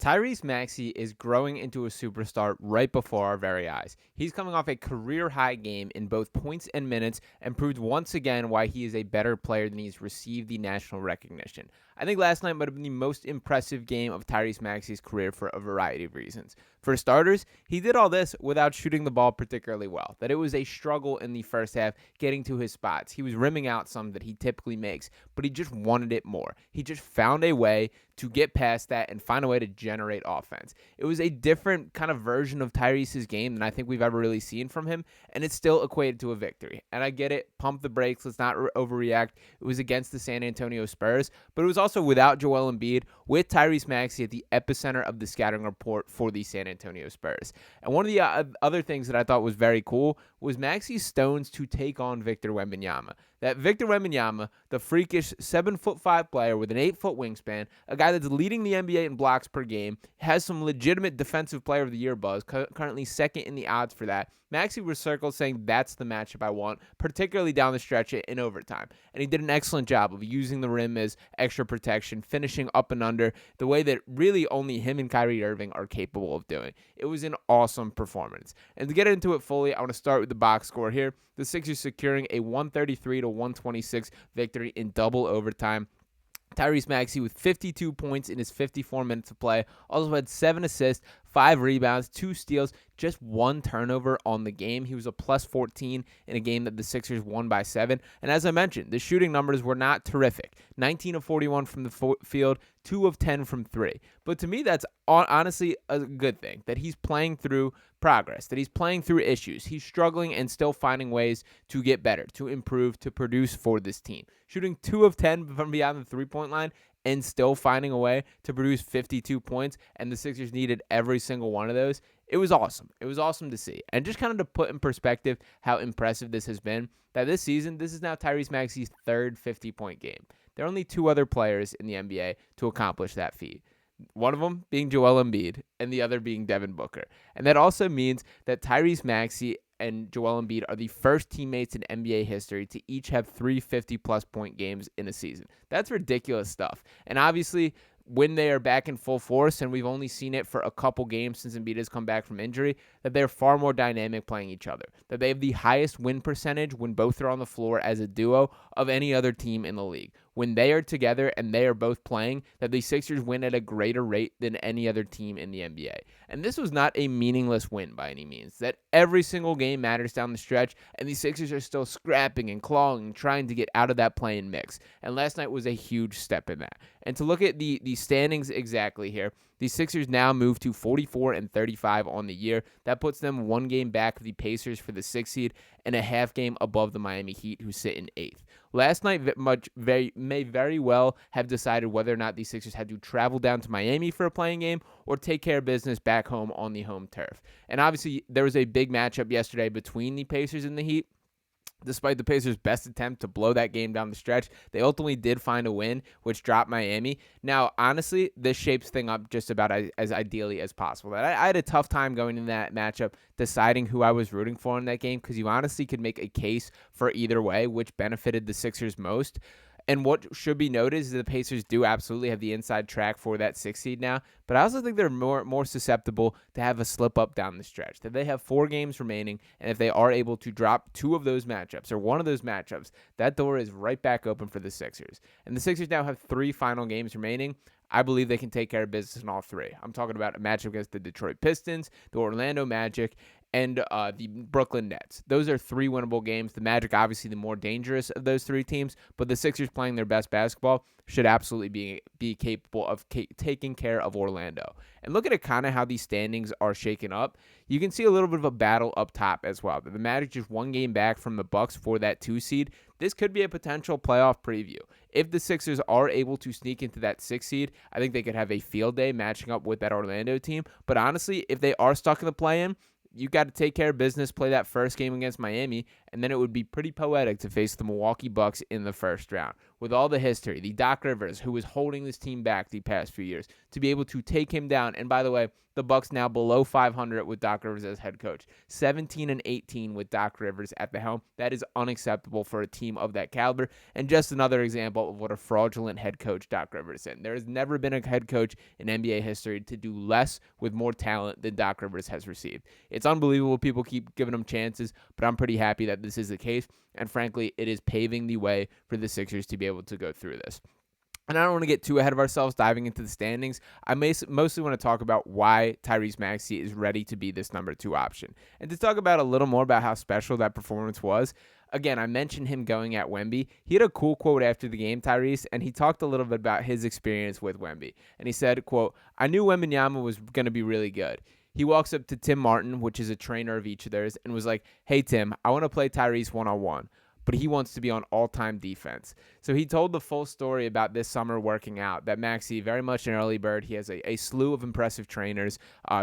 Tyrese Maxey is growing into a superstar right before our very eyes. He's coming off a career-high game in both points and minutes and proved once again why he is a better player than he's received the national recognition. I think last night might have been the most impressive game of Tyrese Maxey's career for a variety of reasons. For starters, he did all this without shooting the ball particularly well. That it was a struggle in the first half getting to his spots. He was rimming out some that he typically makes, but he just wanted it more. He just found a way to get past that and find a way to generate offense. It was a different kind of version of Tyrese's game than I think we've ever really seen from him, and it still equated to a victory. And I get it, pump the brakes, let's not overreact. It was against the San Antonio Spurs, but it was also without Joel Embiid, with Tyrese Maxey at the epicenter of the scouting report for the San Antonio Spurs. And one of the other things that I thought was very cool was Maxey's stones to take on Victor Wembanyama. That Victor Wembanyama, the freakish 7'5" player with an 8-foot wingspan, a guy that's leading the NBA in blocks per game, has some legitimate defensive player of the year buzz, currently second in the odds for that. Maxey was circled saying that's the matchup I want, particularly down the stretch in overtime. And he did an excellent job of using the rim as extra protection, finishing up and under the way that really only him and Kyrie Irving are capable of doing. It was an awesome performance. And to get into it fully, I want to start with the box score here. The Sixers securing a 133-126 victory in double overtime. Tyrese Maxey with 52 points in his 54 minutes of play. Also had 7 assists, 5 rebounds, 2 steals, just 1 turnover on the game. He was a plus 14 in a game that the Sixers won by 7. And as I mentioned, the shooting numbers were not terrific. 19 of 41 from the field, 2 of 10 from 3. But to me, that's honestly a good thing, that he's playing through progress, that he's playing through issues. He's struggling and still finding ways to get better, to improve, to produce for this team. Shooting 2 of 10 from beyond the three-point line and still finding a way to produce 52 points, and the Sixers needed every single one of those. It was awesome. It was awesome to see. And just kind of to put in perspective how impressive this has been, that this season, this is now Tyrese Maxey's third 50-point game. There are only 2 other players in the NBA to accomplish that feat. One of them being Joel Embiid, and the other being Devin Booker. And that also means that Tyrese Maxey and Joel Embiid are the first teammates in NBA history to each have 3 50-plus point games in a season. That's ridiculous stuff. And obviously, when they are back in full force, and we've only seen it for a couple games since Embiid has come back from injury, that they're far more dynamic playing each other. That they have the highest win percentage when both are on the floor as a duo of any other team in the league. When they are together and they are both playing, that the Sixers win at a greater rate than any other team in the NBA. And this was not a meaningless win by any means. That every single game matters down the stretch, and the Sixers are still scrapping and clawing and trying to get out of that play-in mix. And last night was a huge step in that. And to look at the standings exactly here, the Sixers now move to 44-35 on the year. That puts them 1 game back of the Pacers for the 6th seed and a half game above the Miami Heat, who sit in 8th. Last night may very well have decided whether or not the Sixers had to travel down to Miami for a playing game or take care of business back home on the home turf. And obviously, there was a big matchup yesterday between the Pacers and the Heat. Despite the Pacers' best attempt to blow that game down the stretch, they ultimately did find a win, which dropped Miami. Now, honestly, this shapes things up just about as ideally as possible. I had a tough time going in that matchup deciding who I was rooting for in that game, because you honestly could make a case for either way, which benefited the Sixers most. And what should be noted is that the Pacers do absolutely have the inside track for that 6th seed now, but I also think they're more susceptible to have a slip up down the stretch. That they have 4 games remaining, and if they are able to drop 2 of those matchups or one of those matchups, that door is right back open for the Sixers. And the Sixers now have 3 final games remaining. I believe they can take care of business in all 3. I'm talking about a matchup against the Detroit Pistons, the Orlando Magic, and the Brooklyn Nets. Those are 3 winnable games. The Magic, obviously, the more dangerous of those 3 teams, but the Sixers playing their best basketball should absolutely be capable of taking care of Orlando. And look at kind of how these standings are shaken up. You can see a little bit of a battle up top as well. The Magic just 1 game back from the Bucks for that 2 seed. This could be a potential playoff preview. If the Sixers are able to sneak into that 6 seed, I think they could have a field day matching up with that Orlando team. But honestly, if they are stuck in the play-in, you got to take care of business, play that first game against Miami, and then it would be pretty poetic to face the Milwaukee Bucks in the first round. With all the history, the Doc Rivers, who was holding this team back the past few years, to be able to take him down. And by the way, the Bucks now below 500 with Doc Rivers as head coach, 17-18 with Doc Rivers at the helm. That is unacceptable for a team of that caliber, and just another example of what a fraudulent head coach Doc Rivers is. There has never been a head coach in NBA history to do less with more talent than Doc Rivers has received. It's unbelievable. People keep giving him chances, but I'm pretty happy that this is the case, and frankly, it is paving the way for the Sixers to be able to go through this. And I don't want to get too ahead of ourselves diving into the standings. I mostly want to talk about why Tyrese Maxey is ready to be this number 2 option. And to talk about a little more about how special that performance was, again, I mentioned him going at Wemby. He had a cool quote after the game, Tyrese, and he talked a little bit about his experience with Wemby. And he said, quote, "I knew Wembanyama was going to be really good. He walks up to Tim Martin, which is a trainer of each of theirs, and was like, 'Hey, Tim, I want to play Tyrese one-on-one. But he wants to be on all-time defense.'" So he told the full story about this summer working out, that Maxey, very much an early bird. He has a slew of impressive trainers.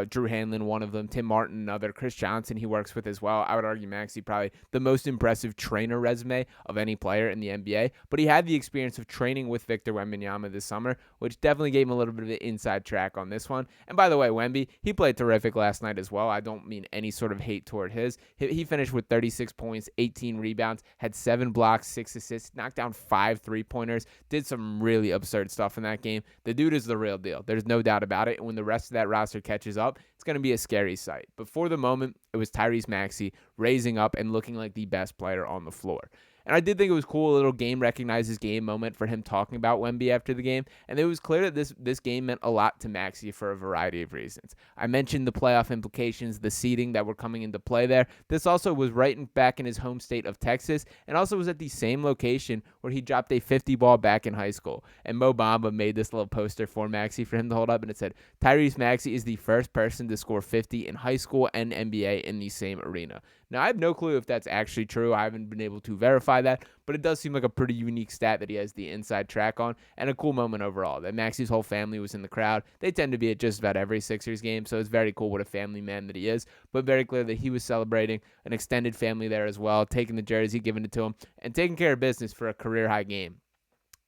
Drew Hanlon, one of them. Tim Martin, another. Chris Johnson, he works with as well. I would argue Maxey probably the most impressive trainer resume of any player in the NBA. But he had the experience of training with Victor Wembanyama this summer, which definitely gave him a little bit of an inside track on this one. And by the way, Wemby, he played terrific last night as well. I don't mean any sort of hate toward his. He finished with 36 points, 18 rebounds, had 7 blocks, 6 assists, knocked down 5 3-pointers, did some really absurd stuff in that game. The dude is the real deal. There's no doubt about it. And when the rest of that roster catches up, it's going to be a scary sight. But for the moment, it was Tyrese Maxey raising up and looking like the best player on the floor. And I did think it was cool, a little game recognizes game moment for him talking about Wemby after the game. And it was clear that this game meant a lot to Maxey for a variety of reasons. I mentioned the playoff implications, the seeding that were coming into play there. This also was back in his home state of Texas, and also was at the same location where he dropped a 50 ball back in high school. And Mo Bamba made this little poster for Maxey for him to hold up, and it said, "Tyrese Maxey is the first person to score 50 in high school and NBA in the same arena." Now, I have no clue if that's actually true. I haven't been able to verify that, but it does seem like a pretty unique stat that he has the inside track on, and a cool moment overall. That Maxey's whole family was in the crowd. They tend to be at just about every Sixers game, so it's very cool what a family man that he is, but very clear that he was celebrating, an extended family there as well, taking the jersey, giving it to him, and taking care of business for a career-high game.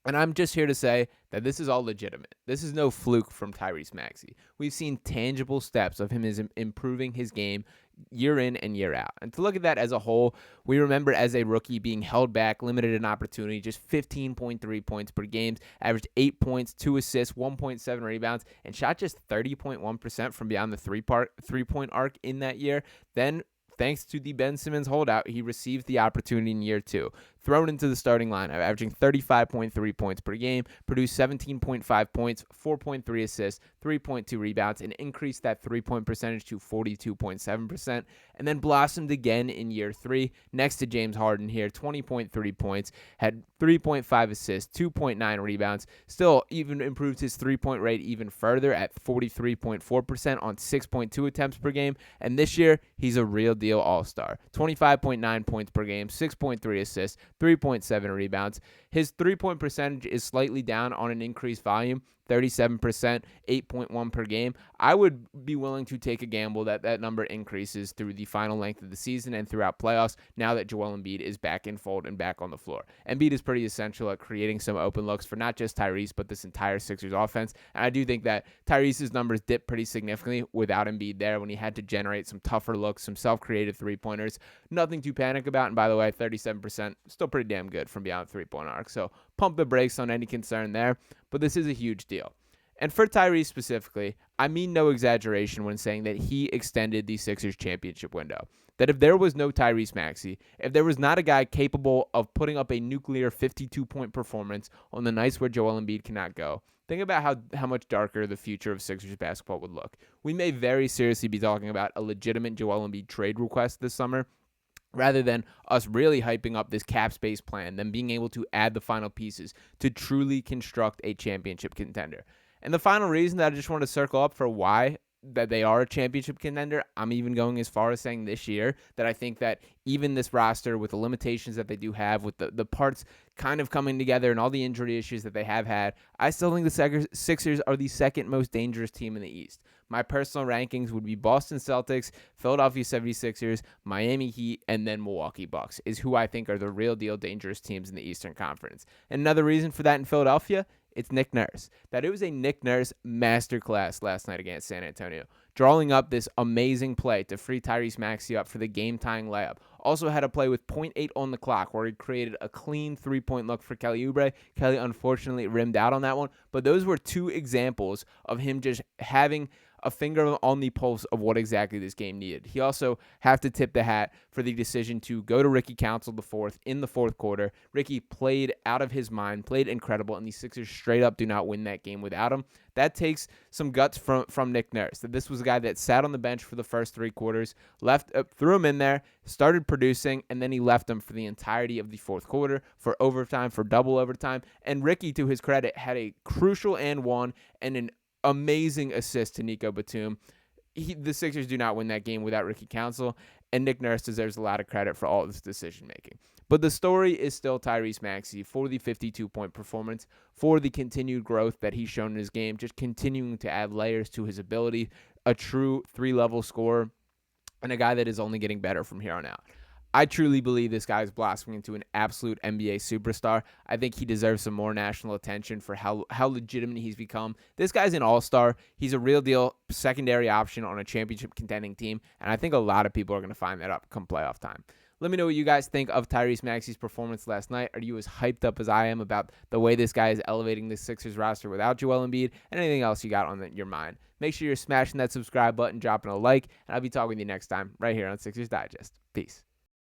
And I'm just here to say that this is all legitimate. This is no fluke from Tyrese Maxey. We've seen tangible steps of him improving his game year in and year out. And to look at that as a whole, we remember as a rookie being held back, limited in opportunity, just 15.3 points per game, averaged 8 points, 2 assists, 1.7 rebounds, and shot just 30.1% from beyond the three-point arc in that year. Then, thanks to the Ben Simmons holdout, he received the opportunity in year 2. Thrown into the starting lineup, averaging 35.3 points per game, produced 17.5 points, 4.3 assists, 3.2 rebounds, and increased that three-point percentage to 42.7%, and then blossomed again in year 3, next to James Harden here, 20.3 points, had 3.5 assists, 2.9 rebounds, still even improved his three-point rate even further at 43.4% on 6.2 attempts per game, and this year, he's a real deal all-star. 25.9 points per game, 6.3 assists, 3.7 rebounds. His three-point percentage is slightly down on an increased volume, 37%, 8.1 per game. I would be willing to take a gamble that that number increases through the final length of the season and throughout playoffs now that Joel Embiid is back in fold and back on the floor. Embiid is pretty essential at creating some open looks for not just Tyrese, but this entire Sixers offense. And I do think that Tyrese's numbers dipped pretty significantly without Embiid there when he had to generate some tougher looks, some self-created three-pointers. Nothing to panic about. And by the way, 37%, still pretty damn good from beyond the three-point arc. So pump the brakes on any concern there. But this is a huge deal. And for Tyrese specifically, I mean no exaggeration when saying that he extended the Sixers championship window. That if there was no Tyrese Maxey, if there was not a guy capable of putting up a nuclear 52-point performance on the nights where Joel Embiid cannot go, think about how much darker the future of Sixers basketball would look. We may very seriously be talking about a legitimate Joel Embiid trade request this summer, rather than us really hyping up this cap space plan, then being able to add the final pieces to truly construct a championship contender. And the final reason that I just want to circle up for why that they are a championship contender. I'm even going as far as saying this year that I think that even this roster, with the limitations that they do have, with the parts kind of coming together and all the injury issues that they have had, I still think the Sixers are the second most dangerous team in the East. My personal rankings would be Boston Celtics, Philadelphia 76ers, Miami Heat, and then Milwaukee Bucks is who I think are the real deal dangerous teams in the Eastern Conference. And another reason for that in Philadelphia, it's Nick Nurse. That it was a Nick Nurse masterclass last night against San Antonio, drawing up this amazing play to free Tyrese Maxey up for the game-tying layup. Also had a play with 0.8 on the clock where he created a clean three-point look for Kelly Oubre. Kelly unfortunately rimmed out on that one, but those were two examples of him just having a finger on the pulse of what exactly this game needed. He also have to tip the hat for the decision to go to Ricky Council the fourth in the fourth quarter. Ricky played out of his mind, played incredible, and the Sixers straight up do not win that game without him. That takes some guts from Nick Nurse. That this was a guy that sat on the bench for the first three quarters, threw him in there, started producing, and then he left him for the entirety of the fourth quarter, for overtime, for double overtime. And Ricky, to his credit, had a crucial and one and an amazing assist to Nico Batum. The Sixers do not win that game without Ricky Council, and Nick Nurse deserves a lot of credit for all of this decision-making. But the story is still Tyrese Maxey for the 52-point performance, for the continued growth that he's shown in his game, just continuing to add layers to his ability, a true three-level scorer, and a guy that is only getting better from here on out. I truly believe this guy is blossoming into an absolute NBA superstar. I think he deserves some more national attention for how legitimate he's become. This guy's an all-star. He's a real deal secondary option on a championship contending team, and I think a lot of people are going to find that up come playoff time. Let me know what you guys think of Tyrese Maxey's performance last night. Are you as hyped up as I am about the way this guy is elevating the Sixers roster without Joel Embiid? And anything else you got on your mind? Make sure you're smashing that subscribe button, dropping a like, and I'll be talking with you next time right here on Sixers Digest. Peace.